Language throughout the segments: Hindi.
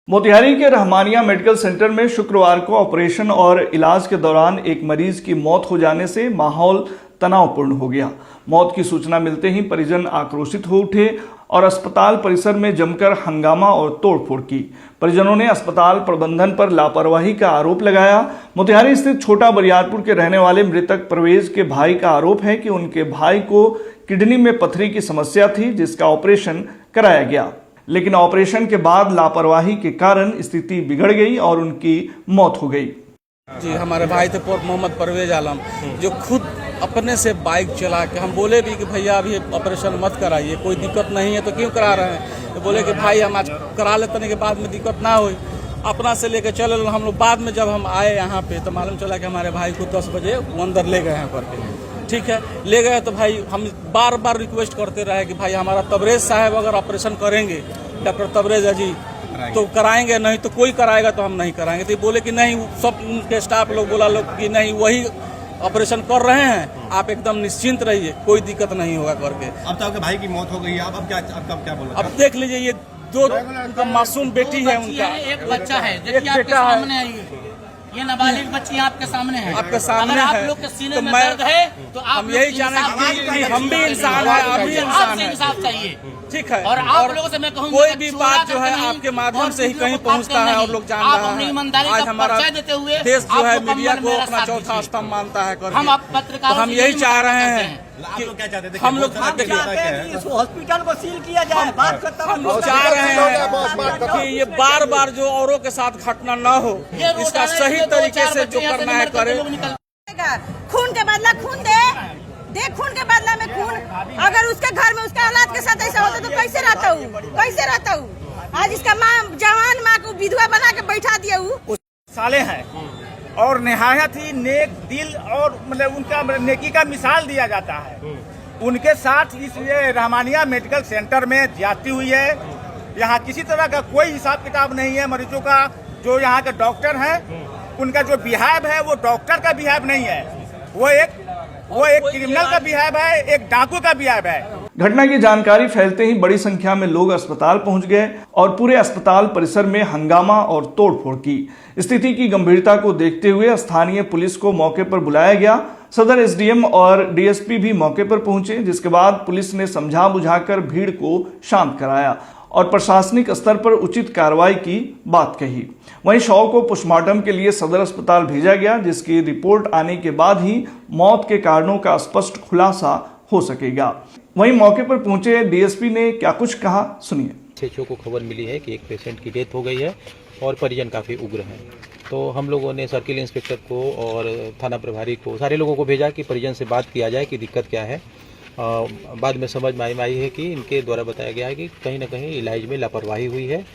मोतिहारी के रहमानिया मेडिकल सेंटर में शुक्रवार को ऑपरेशन और इलाज के दौरान एक मरीज की मौत हो जाने से माहौल तनावपूर्ण हो गया। मौत की सूचना मिलते ही परिजन आक्रोशित हो उठे और अस्पताल परिसर में जमकर हंगामा और तोड़फोड़ की। परिजनों ने अस्पताल प्रबंधन पर लापरवाही का आरोप लगाया। मोतिहारी स्थित छोटा बरियारपुर के रहने वाले मृतक परवेज के भाई का आरोप है कि उनके भाई को किडनी में पथरी की समस्या थी, जिसका ऑपरेशन कराया गया, लेकिन ऑपरेशन के बाद लापरवाही के कारण स्थिति बिगड़ गई और उनकी मौत हो गई। जी, हमारे भाई थे मोहम्मद परवेज आलम, जो खुद अपने से बाइक चला के, हम बोले भी कि भैया अभी ऑपरेशन मत कराइए, कोई दिक्कत नहीं है तो क्यों करा रहे हैं। तो बोले कि भाई हम आज करा लेते के बाद में दिक्कत ना हो, अपना से लेके चले। हम लोग बाद में जब हम आए यहाँ पे तो मालूम चला कि हमारे भाई को 10 बजे वो अंदर ले गए हैं करके। ठीक है, ले गए तो भाई हम बार बार रिक्वेस्ट करते रहे कि भाई हमारा तबरेज साहब अगर ऑपरेशन करेंगे, डॉक्टर तबरेज जी, तो कराएंगे, नहीं तो कोई कराएगा तो हम नहीं कराएंगे। तो बोले कि नहीं, सब उनके स्टाफ लोग बोला लोग कि नहीं, वही ऑपरेशन कर रहे हैं, आप एकदम निश्चिंत रहिए, कोई दिक्कत नहीं होगा करके। अब तो आपके भाई की मौत हो गई है, अब क्या बोला? अब देख लीजिए, ये दो मासूम बेटी है उनका, एक बच्चा है, एक बेटा है, ये नाबालिग बच्ची आपके सामने है, आपके सामने अगर है। आप लोग के सीने में दर्द है तो आप हम यही चाह रहे हैं कि हम भी इंसान हैं, आप भी इंसान हैं, इंसाफ चाहिए। ठीक है। और आप लोगों से मैं कहूँगा कोई भी बात जो है आपके माध्यम से ही कहीं पहुंचता है और लोग जान रहा है। आज हमारा देश जो है मीडिया को अपना चौथा स्तंभ मानता है करके। हम पत्रकार, हम यही चाह रहे हैं कि हम लोग हॉस्पिटल को सील किया जाए। बात करता हम लोग चाह रहे हैं कि ये बार बार जो औरों के साथ घटना न हो, इसका सही तरीके से जो करना है करे। खून के बदला खून दे, खून के बदला में खून। अगर उसके घर में उसके औलाद के साथ ऐसा होता तो कैसे रहता हूँ? आज इसका माँ, जवान माँ को विधवा बना के बैठा दिया हूँ। साले हैं और निहायत ही नेक दिल और मतलब उनका नेकी का मिसाल दिया जाता है। उनके साथ इस ये रहमानिया मेडिकल सेंटर में ज्यादती हुई है। यहाँ किसी तरह का कोई हिसाब किताब नहीं है। मरीजों का जो यहाँ के डॉक्टर हैं, उनका जो बिहेव है वो डॉक्टर का बिहेव नहीं है, वो एक क्रिमिनल का बिहेव है, एक डाकू का बिहेव है। घटना की जानकारी फैलते ही बड़ी संख्या में लोग अस्पताल पहुंच गए और पूरे अस्पताल परिसर में हंगामा और तोड़फोड़ की। स्थिति की गंभीरता को देखते हुए स्थानीय पुलिस को मौके पर बुलाया गया। सदर एसडीएम और डीएसपी भी मौके पर पहुंचे, जिसके बाद पुलिस ने समझा बुझाकर भीड़ को शांत कराया और प्रशासनिक स्तर पर उचित कार्रवाई की बात कही। वहीं शव को पोस्टमार्टम के लिए सदर अस्पताल भेजा गया, जिसकी रिपोर्ट आने के बाद ही मौत के कारणों का स्पष्ट खुलासा हो सकेगा। वहीं मौके पर पहुंचे डीएसपी ने क्या कुछ कहा, सुनिए। एसएचओ को खबर मिली है कि एक पेशेंट की डेथ हो गई है और परिजन काफ़ी उग्र हैं, तो हम लोगों ने सर्किल इंस्पेक्टर को और थाना प्रभारी को, सारे लोगों को भेजा कि परिजन से बात किया जाए कि दिक्कत क्या है। बाद में समझ में आई है कि इनके द्वारा बताया गया है कि कहीं ना कहीं इलाज में लापरवाही हुई है।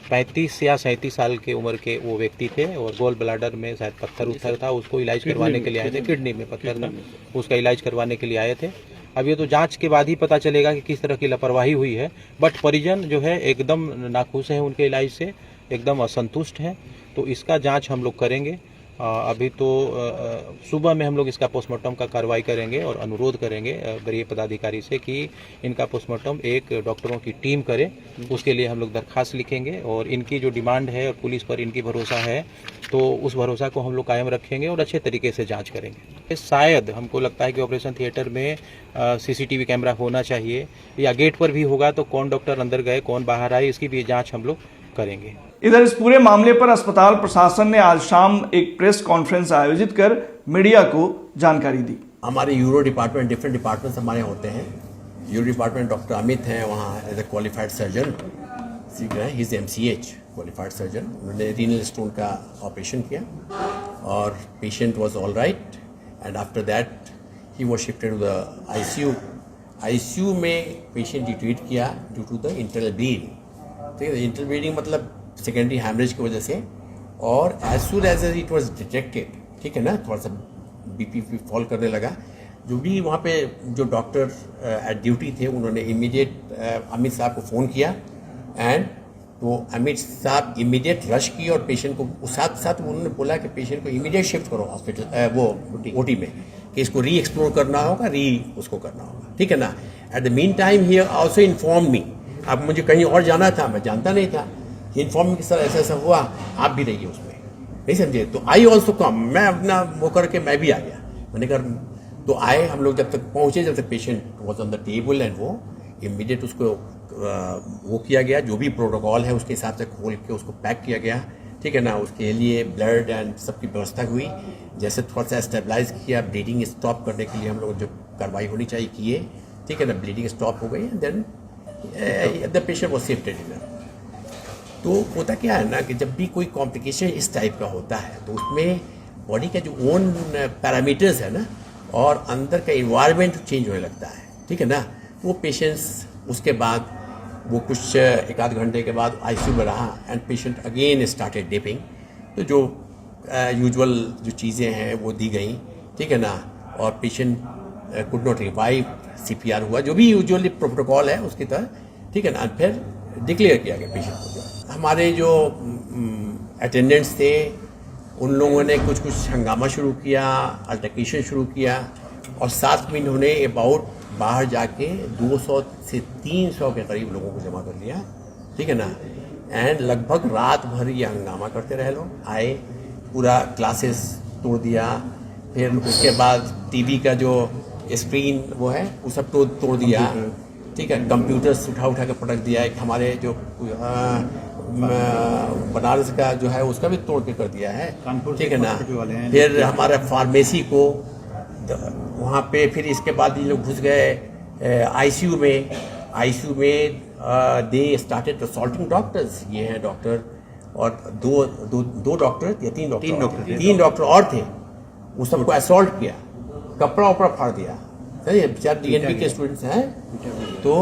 35 या 37 साल के उम्र के वो व्यक्ति थे और गोल ब्लाडर में शायद पत्थर उत्थर था, उसको इलाज करवाने के लिए आए थे। किडनी में पत्थर था, उसका इलाज करवाने के लिए आए थे। अब ये तो जांच के बाद ही पता चलेगा कि किस तरह की लापरवाही हुई है, बट परिजन जो है एकदम नाखुश हैं उनके इलाज से, एकदम असंतुष्ट हैं। तो इसका जांच हम लोग करेंगे। अभी तो सुबह में हम लोग इसका पोस्टमार्टम का कार्रवाई करेंगे और अनुरोध करेंगे वरीय पदाधिकारी से कि इनका पोस्टमार्टम एक डॉक्टरों की टीम करे। उसके लिए हम लोग दरखास्त लिखेंगे और इनकी जो डिमांड है और पुलिस पर इनकी भरोसा है, तो उस भरोसा को हम लोग कायम रखेंगे और अच्छे तरीके से जांच करेंगे। शायद हमको लगता है कि ऑपरेशन थिएटर में सीसीटीवी कैमरा होना चाहिए, या गेट पर भी होगा तो कौन डॉक्टर अंदर गए, कौन बाहर आए, इसकी भी जाँच हम लोग करेंगे। इधर इस पूरे मामले पर अस्पताल प्रशासन ने आज शाम एक प्रेस कॉन्फ्रेंस आयोजित कर मीडिया को जानकारी दी। हमारे यूरो डिपार्टमेंट, डिफरेंट डिपार्टमेंट्स हमारे होते हैं। यूरो डिपार्टमेंट डॉक्टर अमित हैं, वहाँ एज ए क्वालिफाइड सर्जन सीख रहे हैं। He is MCH qualified surgeon. उन्होंने रीनल स्टोन का ऑपरेशन किया और patient was all right and after that he was shifted to the ICU में पेशेंट ट्रीट किया due to the internal bleeding. ठीक है, इंटरनल ब्लीडिंग मतलब सेकेंडरी हैमरेज की वजह से, और as soon as it was detected, ठीक है ना, थोड़ा सा BP फॉल करने लगा। जो भी वहाँ पे जो डॉक्टर एट ड्यूटी थे, उन्होंने इमीडिएट अमित साहब को फ़ोन किया एंड तो अमित साहब इमीडिएट रश की और पेशेंट को साथ साथ उन्होंने बोला कि पेशेंट को इमीडिएट शिफ्ट करो हॉस्पिटल, वो OT में, कि इसको री एक्सप्लोर करना होगा, उसको करना होगा, ठीक है ना। At the mean time he also inform me, अब मुझे कहीं और जाना था, मैं जानता नहीं था। इन्फॉर्म कि सर ऐसा ऐसा हुआ, आप भी रहिए उसमें, नहीं समझे? तो आई ऑल्सो कम, मैं अपना वो करके मैं भी आ गया। मैंने कहा तो आए हम लोग, जब तक पहुंचे, जब तक patient was on the table and वो इमीडिएट उसको वो किया गया, जो भी प्रोटोकॉल है उसके हिसाब से खोल के उसको पैक किया गया, ठीक है ना। उसके लिए ब्लड एंड सबकी व्यवस्था हुई, जैसे थोड़ा सा स्टेबलाइज किया, ब्लीडिंग स्टॉप करने के लिए हम लोग जो कार्रवाई होनी चाहिए किए, ठीक है ना। ब्लीडिंग स्टॉप हो गई and then the patient was shifted in. तो होता क्या है ना कि जब भी कोई कॉम्प्लिकेशन इस टाइप का होता है तो उसमें बॉडी का जो ओन पैरामीटर्स है ना और अंदर का इन्वायरमेंट चेंज होने लगता है, ठीक है ना। वो पेशेंट्स उसके बाद वो कुछ एक आध घंटे के बाद आईसीयू में रहा and patient again started dipping. तो जो यूजुअल जो चीज़ें हैं वो दी गई, ठीक है ना। और patient could not revive, CPR हुआ, जो भी यूजुअली प्रोटोकॉल है उसकी तरह, ठीक है ना। फिर डिक्लेयर किया गया पेशेंट को। हमारे जो अटेंडेंट्स थे उन लोगों ने कुछ हंगामा शुरू किया, अल्टरकेशन शुरू किया और साथ में इन्होंने अबाउट बाहर जाके 200 से 300 के करीब लोगों को जमा कर लिया, ठीक है ना। एंड लगभग रात भर ये हंगामा करते रहे लोग। आए, पूरा क्लासेस तोड़ दिया, फिर उसके बाद टीवी का जो स्क्रीन वो है वो सब तोड़ दिया, ठीक है। कंप्यूटर्स उठा के पटक दिया। एक हमारे जो बनारस का जो है उसका भी तोड़ के कर दिया है, ठीक है ना। फिर हमारा फार्मेसी को वहाँ पे, फिर इसके बाद ये लोग घुस गए आईसीयू में दे स्टार्टेड असॉल्टिंग डॉक्टर्स। ये हैं डॉक्टर और दो डॉक्टर या तीन डॉक्टर और थे, वो सबको असॉल्ट किया, कपड़ा उपड़ा फाड़ दिया। बेचारे डीएनबी के स्टूडेंट्स हैं, तो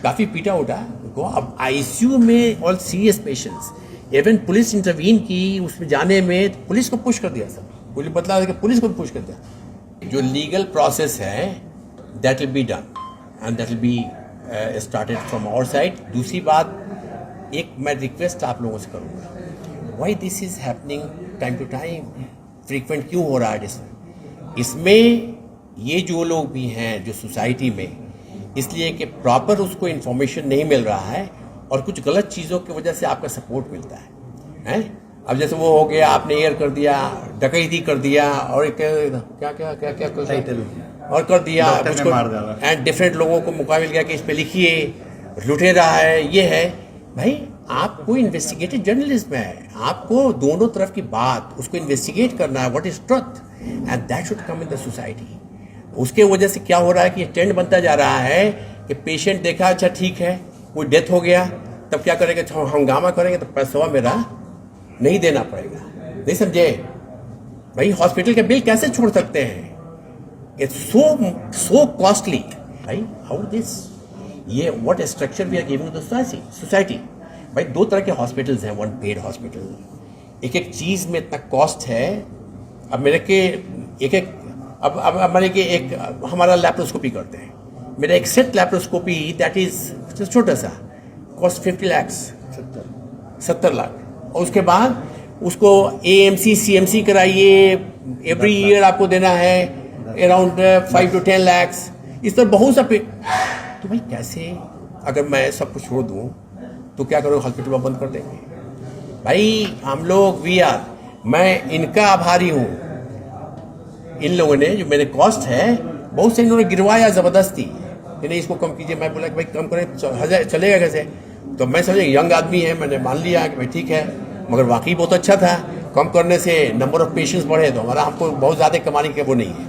काफ़ी पीटा उठा उनको। अब आईसीयू में all serious patients, even police intervene की उसमें जाने में, पुलिस को पुश कर दिया सब, पुलिस बदला कि पुलिस को पुश कर दिया। जो लीगल प्रोसेस है that will be done and that will be started from our side. दूसरी बात, एक मैं रिक्वेस्ट आप लोगों से करूँगा, why this is happening time to time, frequent क्यों हो रहा है इसमें ये जो लोग भी हैं जो सोसाइटी में, इसलिए कि प्रॉपर उसको इन्फॉर्मेशन नहीं मिल रहा है और कुछ गलत चीज़ों की वजह से आपका सपोर्ट मिलता है। अब जैसे वो हो गया, आपने एयर कर दिया, डकैती कर दिया और क्या और कर दिया एंड डिफरेंट लोगों को मौका मिल गया कि इस पे लिखिए, लुटेरा है, ये है। भाई आपको इन्वेस्टिगेटिव जर्नलिज्म है, आपको दोनों तरफ की बात उसको इन्वेस्टिगेट करना है, what is truth and that should come in the society. उसके वजह से क्या हो रहा है कि ट्रेंड बनता जा रहा है कि पेशेंट देखा, अच्छा ठीक है, कोई डेथ हो गया, तब क्या करेंगे, हंगामा करेंगे तो पैसा मेरा नहीं देना पड़ेगा, नहीं समझे भाई। हॉस्पिटल के बिल कैसे छोड़ सकते हैं, इट्स सो कॉस्टली भाई। हाउ दिस, ये what structure we are giving to society. भाई दो तरह के हॉस्पिटल्स हैं, वन पेड हॉस्पिटल, एक चीज़ में इतना कॉस्ट है। अब मेरे के अब हमारे के एक हमारा लैप्रोस्कोपी करते हैं, मेरा एक सेट लैप्रोस्कोपी दैट इज छोटा सा कॉस्ट 50 लाख, 70 लाख। और उसके बाद उसको AMC CMC कराइए, एवरी ईयर आपको देना है अराउंड 5 to 10 lakhs। इस तरह बहुत सा तो भाई कैसे, अगर मैं सब कुछ छोड़ दूँ तो क्या करोगे, हॉस्पिटल बंद कर देंगे। भाई हम लोग मैं इनका आभारी हूँ, इन लोगों ने जो मेरे कॉस्ट है बहुत से इन्होंने गिरवाया ज़बरदस्ती कि नहीं इसको कम कीजिए। मैं बोला कि भाई कम करें, चलेगा कैसे। तो मैं समझे यंग आदमी है, मैंने मान लिया कि भाई ठीक है, मगर वाकई बहुत अच्छा था। कम करने से नंबर ऑफ पेशेंट्स बढ़े तो हमारा, हमको बहुत ज़्यादा कमाने के वो नहीं है।